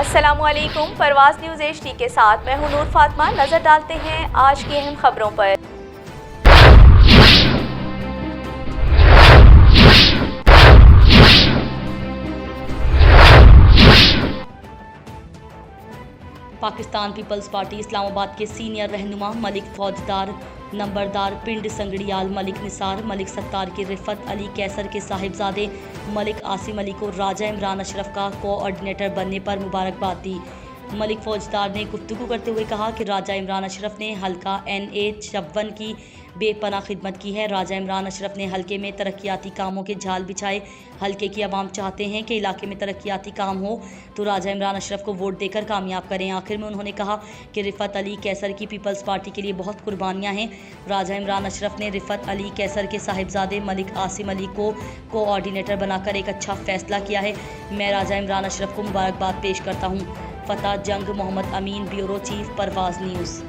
अस्सलामुअलैकुम। परवाज़ news HD के साथ मैं हूं नूर फातिमा। नज़र डालते हैं आज की अहम खबरों पर। पाकिस्तान पीपल्स पार्टी इस्लामाबाद के सीनियर रहनुमा मलिक फौजदार नंबरदार पिंड संगड़ियाल मलिक निसार मलिक सत्तार की रिफत अली कैसर के साहिबजादे मलिक आसिम अली को राजा इमरान अशरफ का कोऑर्डिनेटर बनने पर मुबारकबाद दी। मलिक फौजदार ने गुफ्तगू करते हुए कहा कि राजा इमरान अशरफ ने हल्का NA 56 की बेपनाह खिदमत की है। राजा इमरान अशरफ ने हल्के में तरक्याती कामों के जाल बिछाए। हल्के की आवाम चाहते हैं कि इलाके में तरक्याती काम हो तो राजा इमरान अशरफ को वोट देकर कामयाब करें। आखिर में उन्होंने कहा कि रिफत अली कैसर की पीपल्स पार्टी के लिए बहुत कुर्बानियां हैं। राजा इमरान अशरफ ने रिफत अली कैसर के साहिबजादे मलिक आसिम अली को कोऑर्डिनेटर बनाकर एक अच्छा फैसला किया है। मैं राजा इमरान अशरफ को मुबारकबाद पेश करता हूँ। फतह जंग मोहम्मद अमीन, ब्यूरो चीफ, परवाज़ न्यूज़।